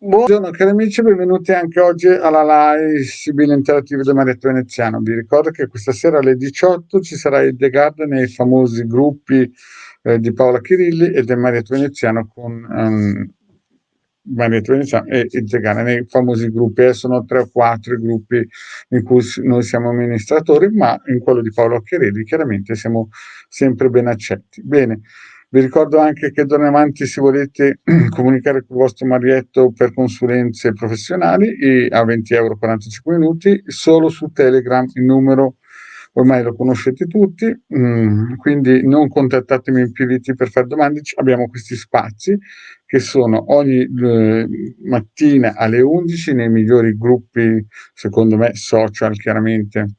Buongiorno cari amici, benvenuti anche oggi alla live Sibilla Interattiva del Marietto Veneziano. Vi ricordo che questa sera alle 18 ci sarà il The Garden nei famosi gruppi di Paola Chirilli e del Marietto Veneziano con Marietto Veneziano e il The Garden nei famosi gruppi. Sono 3 o 4 i gruppi in cui noi siamo amministratori, ma in quello di Paola Chirilli chiaramente siamo sempre ben accetti. Bene. Vi ricordo anche che d'ora in avanti, se volete comunicare con il vostro Marietto per consulenze professionali, a 20 euro 45 minuti, solo su Telegram. Il numero ormai lo conoscete tutti, quindi non contattatemi in PVT per fare domande. Abbiamo questi spazi che sono ogni mattina alle 11 nei migliori gruppi, secondo me, social, chiaramente,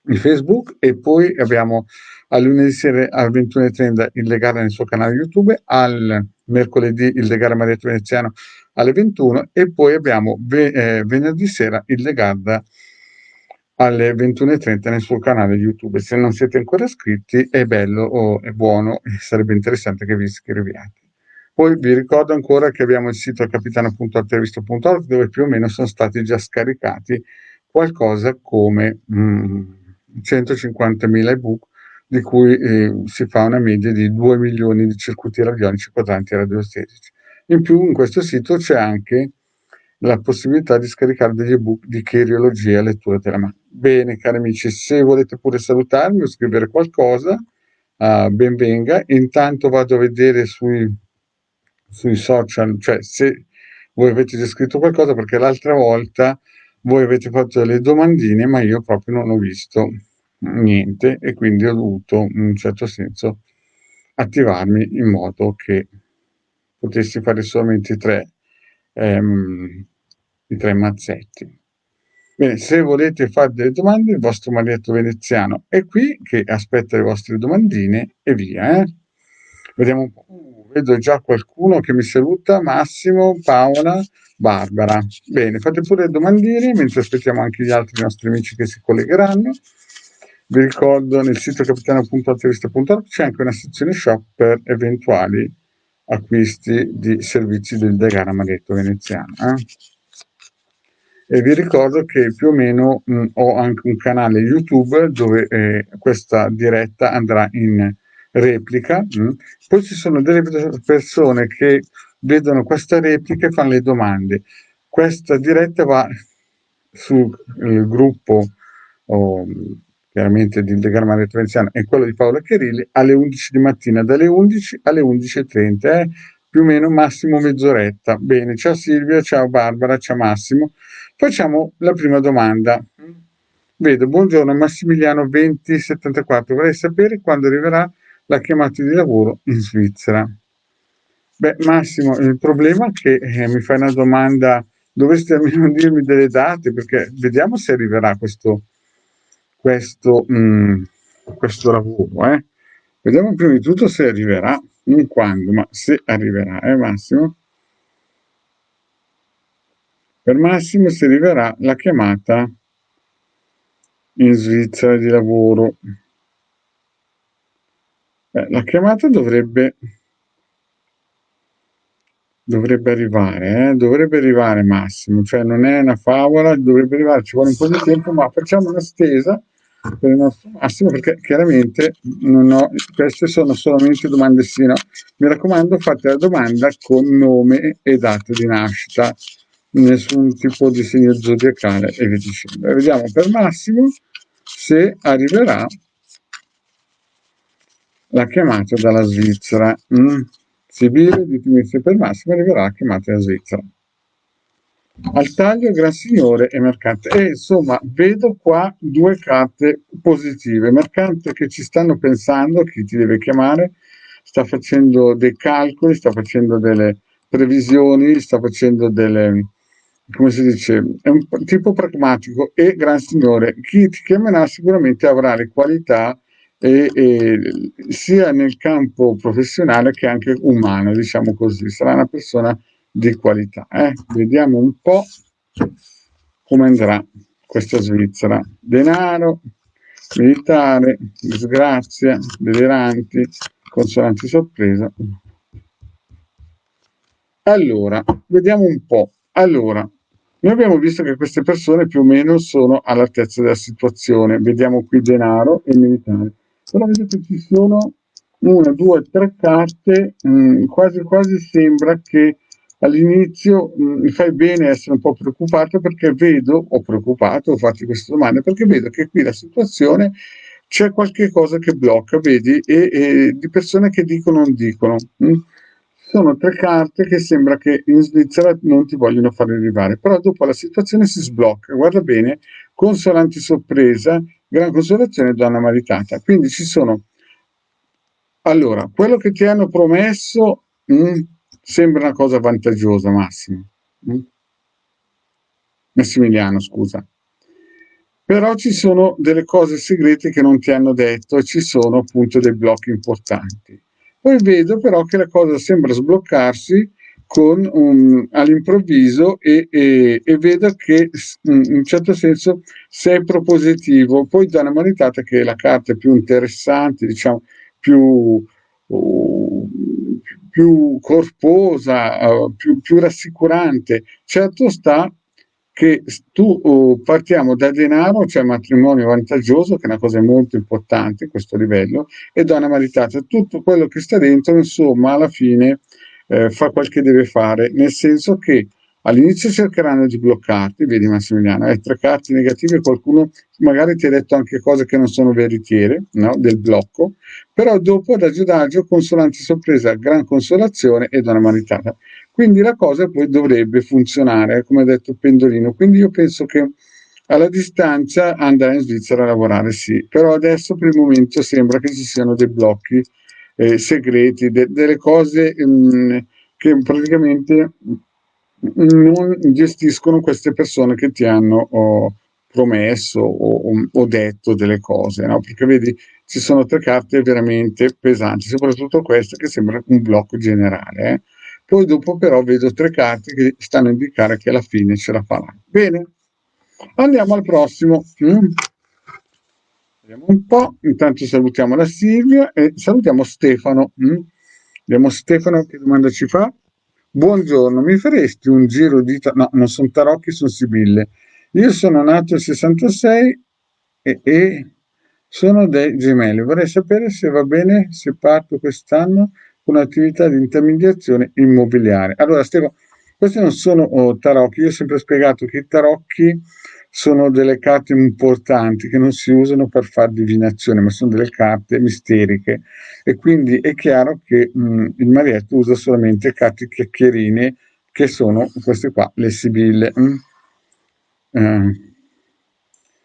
di Facebook, e poi abbiamo al lunedì sera alle 21:30 il legale nel suo canale YouTube, al mercoledì il legale Marietto Veneziano alle 21 e poi abbiamo venerdì sera il legale alle 21:30 nel suo canale YouTube. Se non siete ancora iscritti è bello o è buono, sarebbe interessante che vi iscriviate. Poi vi ricordo ancora che abbiamo il sito capitano.intervista.org dove più o meno sono stati già scaricati qualcosa come 150.000 ebook, di cui si fa una media di 2 milioni di circuiti radionici quadranti radiostetici. In più in questo sito c'è anche la possibilità di scaricare degli ebook di chiriologia e lettura della mano. Bene, cari amici, se volete pure salutarmi o scrivere qualcosa, ben venga. Intanto vado a vedere sui social, cioè se voi avete già scritto qualcosa, perché l'altra volta voi avete fatto delle domandine, ma io proprio non ho visto niente e quindi ho dovuto, in un certo senso, attivarmi in modo che potessi fare solamente i tre mazzetti. Bene, se volete fare delle domande, il vostro Marietto Veneziano è qui che aspetta le vostre domandine e via. Vediamo un po'. Vedo già qualcuno che mi saluta: Massimo, Paola, Barbara. Bene, fate pure le domandine mentre aspettiamo anche gli altri nostri amici che si collegheranno. Vi ricordo nel sito capitano.intervista.org c'è anche una sezione shop per eventuali acquisti di servizi del Degana Marietto Veneziano. E vi ricordo che più o meno ho anche un canale YouTube dove questa diretta andrà in replica. Poi ci sono delle persone che vedono questa replica e fanno le domande. Questa diretta va sul gruppo chiaramente di Degana Marietto Veneziano e quello di Paola Chirilli alle 11 di mattina, dalle 11 alle 11:30, più o meno massimo mezz'oretta. Bene, ciao Silvia, ciao Barbara, ciao Massimo. Facciamo la prima domanda. Vedo, buongiorno Massimiliano 2074, vorrei sapere quando arriverà la chiamata di lavoro in Svizzera. Beh, Massimo, il problema è che mi fai una domanda, dovresti almeno dirmi delle date, perché vediamo se arriverà questo lavoro. Vediamo prima di tutto se arriverà, non quando, ma se arriverà, Massimo? Per Massimo si arriverà la chiamata in Svizzera di lavoro. La chiamata dovrebbe arrivare Massimo, cioè non è una favola, dovrebbe arrivare, ci vuole un po' di tempo, ma facciamo una stesa per il nostro Massimo, perché chiaramente queste sono solamente domande sì, no? Mi raccomando, fate la domanda con nome e data di nascita, nessun tipo di segno zodiacale e via dicendo. Vediamo per Massimo se arriverà la chiamata dalla Svizzera. Sibile, ditemi se per Massimo arriverà la chiamata dalla Svizzera. Al taglio, Gran Signore e Mercante. E insomma, vedo qua 2 carte positive. Mercante che ci stanno pensando, chi ti deve chiamare, sta facendo dei calcoli, sta facendo delle previsioni, sta facendo delle, come si dice, è un tipo pragmatico. E Gran Signore, chi ti chiamerà sicuramente avrà le qualità sia nel campo professionale che anche umano, diciamo così, sarà una persona di qualità. Vediamo un po' come andrà questa Svizzera. Denaro, militare, disgrazia, deliranti, consonanti sorpresa. Allora, vediamo un po'. Allora, noi abbiamo visto che queste persone più o meno sono all'altezza della situazione. Vediamo qui denaro e militare. Però vedete ci sono una, due, tre carte, quasi quasi sembra che all'inizio mi fai bene a essere un po' preoccupato perché vedo, o preoccupato, ho fatto queste domande, perché vedo che qui la situazione c'è qualche cosa che blocca, vedi, e di persone che dicono o non dicono. Sono tre carte che sembra che in Svizzera non ti vogliono far arrivare, però dopo la situazione si sblocca. Guarda bene, consolanti sorpresa, gran consolazione, donna maritata. Quindi ci sono. Allora, quello che ti hanno promesso sembra una cosa vantaggiosa, Massimo. Mm? Massimiliano, scusa. Però ci sono delle cose segrete che non ti hanno detto e ci sono appunto dei blocchi importanti. Poi vedo però che la cosa sembra sbloccarsi all'improvviso e vedo che in un certo senso sei propositivo. Poi da una maritata che è la carta più interessante, diciamo, più, uh, più corposa, più rassicurante. Certo sta che tu partiamo da denaro, cioè matrimonio vantaggioso, che è una cosa molto importante a questo livello, e donna maritata. Tutto quello che sta dentro, insomma, alla fine fa quel che deve fare, nel senso che all'inizio cercheranno di bloccarti, vedi Massimiliano, hai tre carte negative, qualcuno magari ti ha detto anche cose che non sono veritiere, no? Del blocco, però dopo adagio consolanti sorpresa, gran consolazione e donna maritata. Quindi la cosa poi dovrebbe funzionare, come ha detto Pendolino. Quindi io penso che alla distanza andare in Svizzera a lavorare sì, però adesso per il momento sembra che ci siano dei blocchi segreti, delle cose che praticamente non gestiscono queste persone che ti hanno promesso o detto delle cose, no? Perché vedi, ci sono tre carte veramente pesanti, soprattutto questa che sembra un blocco generale. Poi dopo però vedo tre carte che stanno a indicare che alla fine ce la farà. Bene, andiamo al prossimo. Vediamo un po', intanto salutiamo la Silvia e salutiamo Stefano. Vediamo Stefano che domanda ci fa. Buongiorno, mi faresti un giro di... No, non sono tarocchi, sono sibille. Io sono nato nel 66 e sono dei gemelli. Vorrei sapere se va bene se parto quest'anno con un'attività di intermediazione immobiliare. Allora, Stefano, questi non sono tarocchi. Io ho sempre spiegato che i tarocchi sono delle carte importanti che non si usano per fare divinazione, ma sono delle carte misteriche e quindi è chiaro che il Marietto usa solamente carte chiacchierine che sono queste qua, le sibille.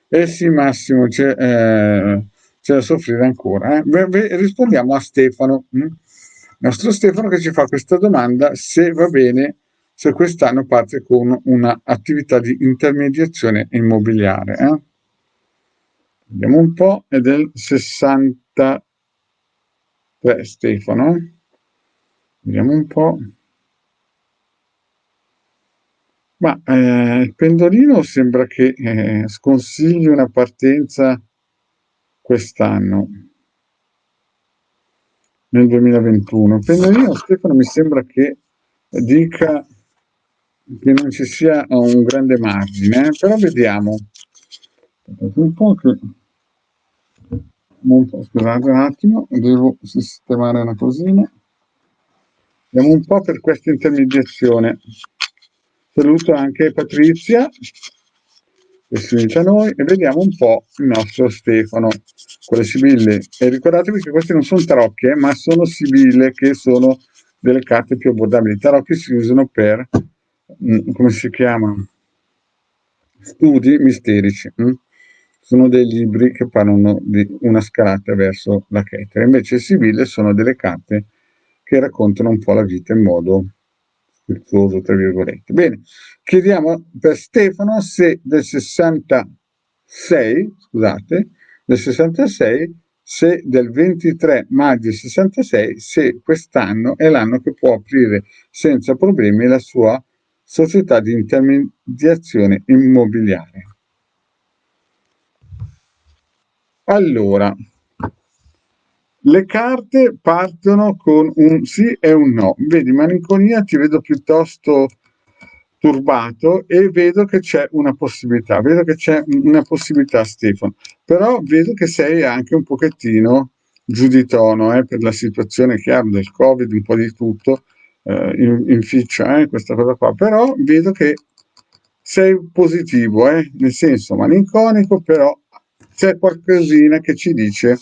Eh, sì, Massimo, c'è da soffrire ancora. Rispondiamo a Stefano, il nostro Stefano che ci fa questa domanda se va bene se quest'anno parte con un'attività di intermediazione immobiliare. Vediamo un po', è del 63 Stefano. Vediamo un po'. Ma il pendolino sembra che sconsigli una partenza quest'anno, nel 2021. Il pendolino Stefano mi sembra che dica che non ci sia un grande margine, però vediamo. Un po' che... Scusate un attimo, devo sistemare una cosina. Vediamo un po' per questa intermediazione. Saluto anche Patrizia che si unisce a noi e vediamo un po' il nostro Stefano con le sibille. E ricordatevi che questi non sono tarocchi, ma sono sibille che sono delle carte più abbordabili. I tarocchi si usano per, come si chiamano? Studi misterici. Sono dei libri che parlano di una scalata verso la Keter. Invece i sibille sono delle carte che raccontano un po' la vita in modo scherzoso, tra virgolette. Bene, chiediamo per Stefano se del 66, scusate, del 66, se del 23 maggio 66, se quest'anno è l'anno che può aprire senza problemi la sua società di intermediazione immobiliare. Allora, le carte partono con un sì e un no. Vedi, malinconia ti vedo turbato e vedo che c'è una possibilità, Stefano, però vedo che sei anche un pochettino giù di tono, per la situazione chiaro del Covid, un po' di tutto, inficia, questa cosa qua, però vedo che sei positivo, nel senso malinconico, però c'è qualcosina che ci dice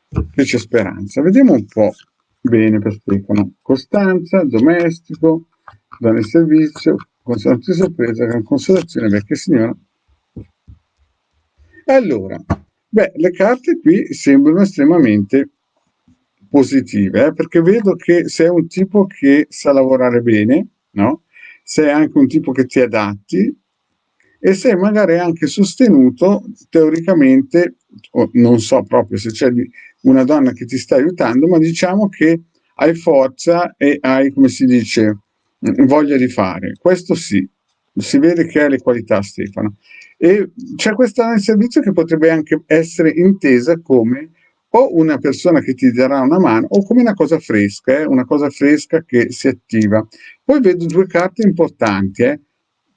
che c'è speranza. Vediamo un po' bene per Stefano. Costanza, domestico, dare il servizio, consolante sorpresa, gran consolazione, vecchia signora. Allora, beh, le carte qui sembrano estremamente positive, perché vedo che sei un tipo che sa lavorare bene, no? Sei anche un tipo che ti adatti e sei magari anche sostenuto teoricamente, non so proprio se c'è una donna che ti sta aiutando, ma diciamo che hai forza e hai, come si dice, voglia di fare. Questo sì, si vede che hai le qualità, Stefano. E c'è questa nel servizio che potrebbe anche essere intesa come o una persona che ti darà una mano o come una cosa fresca che si attiva. Poi vedo due carte importanti,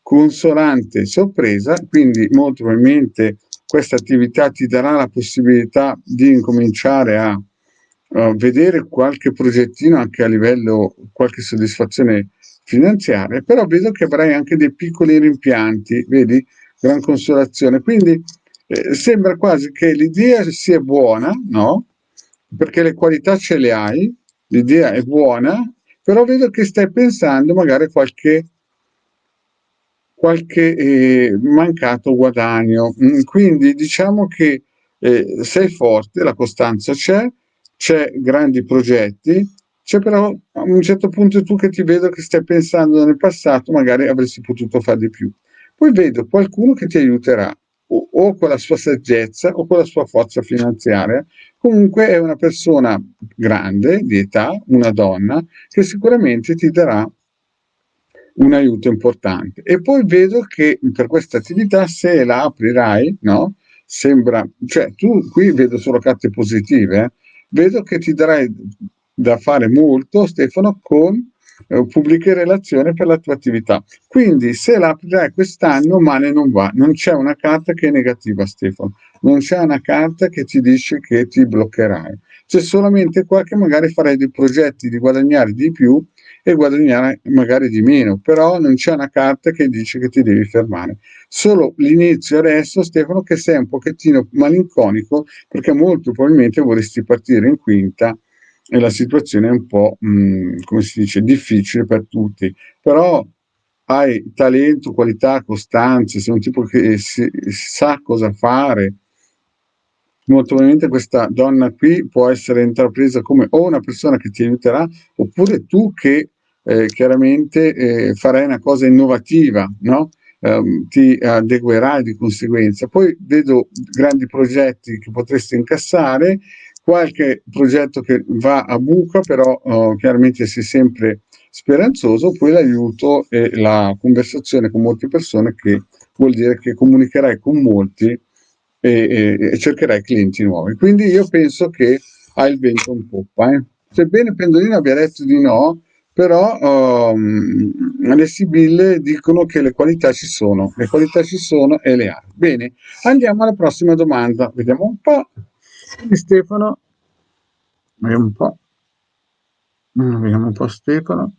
consolante sorpresa, quindi molto probabilmente questa attività ti darà la possibilità di incominciare a vedere qualche progettino anche a livello, qualche soddisfazione finanziaria, però vedo che avrai anche dei piccoli rimpianti, vedi? Gran consolazione. Quindi sembra quasi che l'idea sia buona, no? Perché le qualità ce le hai, l'idea è buona, però vedo che stai pensando magari a qualche mancato guadagno. Quindi diciamo che sei forte, la costanza c'è grandi progetti, c'è però a un certo punto tu che ti vedo che stai pensando nel passato, magari avresti potuto fare di più. Poi vedo qualcuno che ti aiuterà o con la sua saggezza o con la sua forza finanziaria. Comunque è una persona grande di età, una donna, che sicuramente ti darà un aiuto importante. E poi vedo che per questa attività, se la aprirai, no? Sembra, cioè tu qui vedo solo carte positive, vedo che ti darai da fare molto, Stefano, con pubbliche relazioni per la tua attività. Quindi se la aprirai quest'anno, male non va. Non c'è una carta che è negativa, Stefano. Non c'è una carta che ti dice che ti bloccherai. C'è solamente qua che magari farai dei progetti di guadagnare di più e guadagnare magari di meno, però non c'è una carta che dice che ti devi fermare. Solo l'inizio adesso, Stefano, che sei un pochettino malinconico perché molto probabilmente vorresti partire in quinta e la situazione è un po', come si dice, difficile per tutti, però hai talento, qualità, costanza, sei un tipo che sa cosa fare. Molto probabilmente questa donna qui può essere intrapresa come o una persona che ti aiuterà, oppure tu che chiaramente farai una cosa innovativa, no? Ti adeguerai di conseguenza. Poi vedo grandi progetti che potresti incassare, qualche progetto che va a buca, però chiaramente sei sempre speranzoso, poi l'aiuto e la conversazione con molte persone che vuol dire che comunicherai con molti e cercherai clienti nuovi. Quindi io penso che hai il vento in poppa. Sebbene Pendolino abbia detto di no, però le sibille dicono che le qualità ci sono e le hai. Bene, andiamo alla prossima domanda. Vediamo un po'. Quindi Stefano, vediamo un po'. Vediamo un po' Stefano.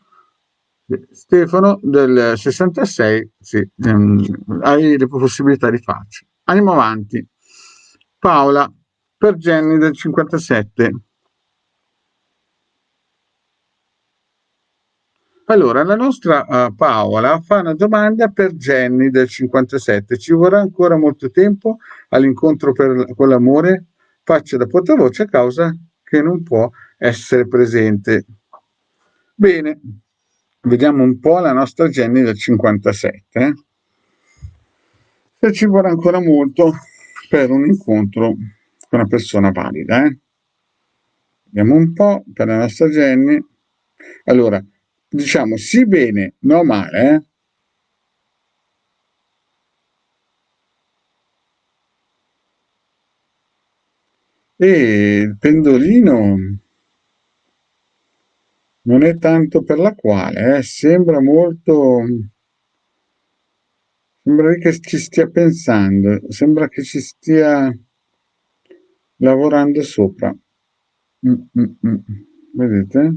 Stefano del 66, sì, hai le possibilità di farci. Andiamo avanti. Paola per Jenny del 57. Allora, la nostra Paola fa una domanda per Jenny del 57. Ci vorrà ancora molto tempo all'incontro con l'amore? Faccia da portavoce a causa che non può essere presente. Bene, vediamo un po' la nostra Jenny del 57. Se ci vorrà ancora molto per un incontro con una persona valida. Vediamo un po' per la nostra Jenny. Allora, diciamo sì bene, no male, E il pendolino non è tanto per la quale, sembra molto Sembra che ci stia pensando, sembra che ci stia lavorando sopra. Mm. Vedete?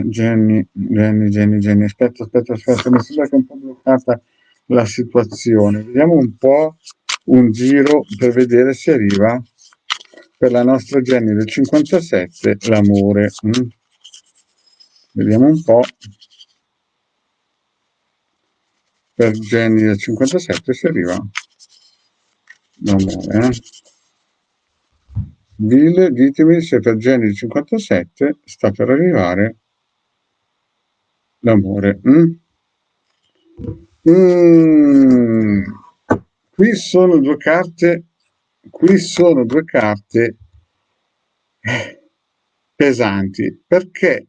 Jenny, aspetta, mi sembra che è un po' bloccata la situazione. Vediamo un po' un giro per vedere se arriva per la nostra Jenny del 57 l'amore. Vediamo un po' per Jenny del 57 se arriva l'amore. Ditemi se per Jenny del 57 sta per arrivare l'amore. Mm. Qui sono due carte, qui sono due carte pesanti, perché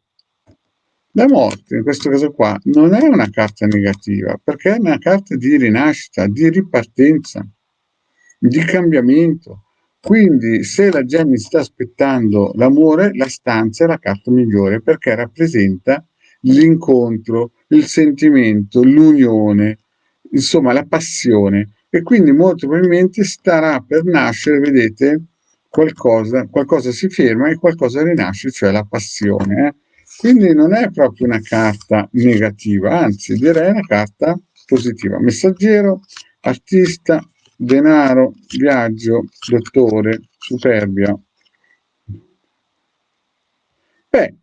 la morte in questo caso qua non è una carta negativa, perché è una carta di rinascita, di ripartenza, di cambiamento. Quindi se la Gemini sta aspettando l'amore, la stanza è la carta migliore perché rappresenta l'incontro, il sentimento, l'unione, insomma la passione. E quindi molto probabilmente starà per nascere, vedete, qualcosa si ferma e qualcosa rinasce, cioè la passione. Quindi non è proprio una carta negativa, anzi direi una carta positiva. Messaggero, artista, denaro, viaggio, dottore, superbia. Beh,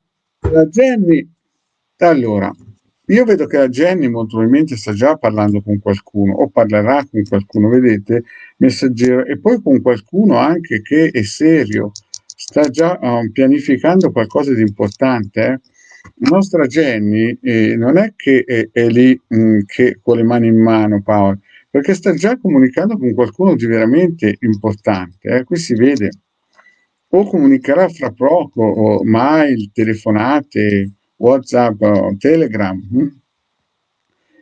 la Jenny, allora, io vedo che la Jenny molto probabilmente sta già parlando con qualcuno o parlerà con qualcuno, vedete, messaggero, e poi con qualcuno anche che è serio, sta già pianificando qualcosa di importante. La nostra Jenny non è che è lì che con le mani in mano, Paolo, perché sta già comunicando con qualcuno di veramente importante. Qui si vede o comunicherà fra poco, o mail, telefonate, WhatsApp, Telegram,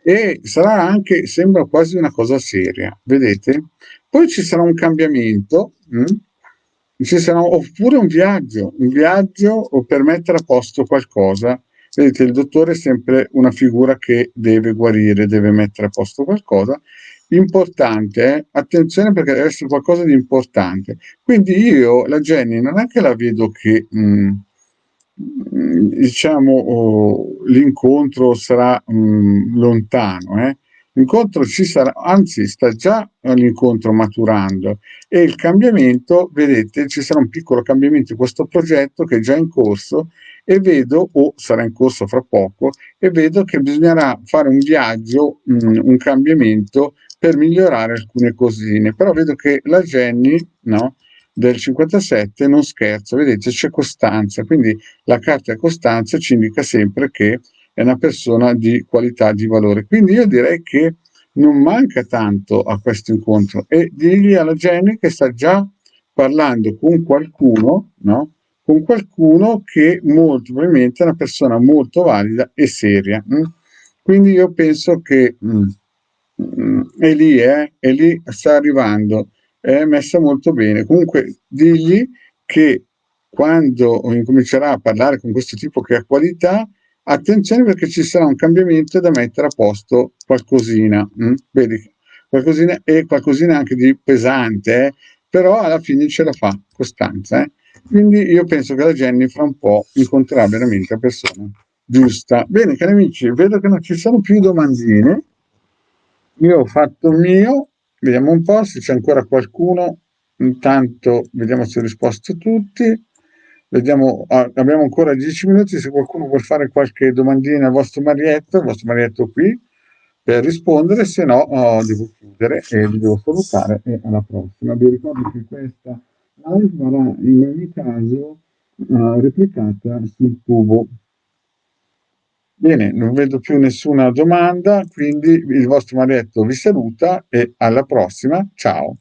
e sarà anche, sembra quasi una cosa seria, vedete? Poi ci sarà un cambiamento, ci sarà oppure un viaggio o per mettere a posto qualcosa. Vedete, il dottore è sempre una figura che deve guarire, deve mettere a posto qualcosa. Importante, attenzione perché deve essere qualcosa di importante. Quindi io, la Jenny, non è che la vedo che, diciamo, l'incontro sarà lontano, eh. L'incontro ci sarà, anzi sta già l'incontro maturando e il cambiamento, vedete, ci sarà un piccolo cambiamento in questo progetto che è già in corso e vedo, o sarà in corso fra poco, e vedo che bisognerà fare un viaggio, un cambiamento per migliorare alcune cosine. Però vedo che la Jenny, no, del 57 non scherzo, vedete, c'è costanza, quindi la carta costanza ci indica sempre che è una persona di qualità, di valore. Quindi io direi che non manca tanto a questo incontro e digli alla Jenny che sta già parlando con qualcuno, no? Con qualcuno che molto probabilmente è una persona molto valida e seria. Quindi io penso che è lì, sta arrivando, è messa molto bene. Comunque digli che quando incomincerà a parlare con questo tipo che ha qualità, attenzione perché ci sarà un cambiamento da mettere a posto qualcosina, vedi? Qualcosina e qualcosina anche di pesante, però alla fine ce la fa, costanza. Quindi io penso che la Jenny fra un po' incontrerà veramente la persona giusta. Bene, cari amici, vedo che non ci sono più domandine. Io ho fatto il mio, vediamo un po' se c'è ancora qualcuno. Intanto vediamo se ho risposto a tutti. Vediamo, abbiamo ancora 10 minuti. Se qualcuno vuole fare qualche domandina al il vostro Marietto qui per rispondere, se no devo chiudere e vi devo salutare e alla prossima. Vi ricordo che questa live verrà in ogni caso replicata sul tubo. Bene, non vedo più nessuna domanda, quindi il vostro Marietto vi saluta e alla prossima. Ciao.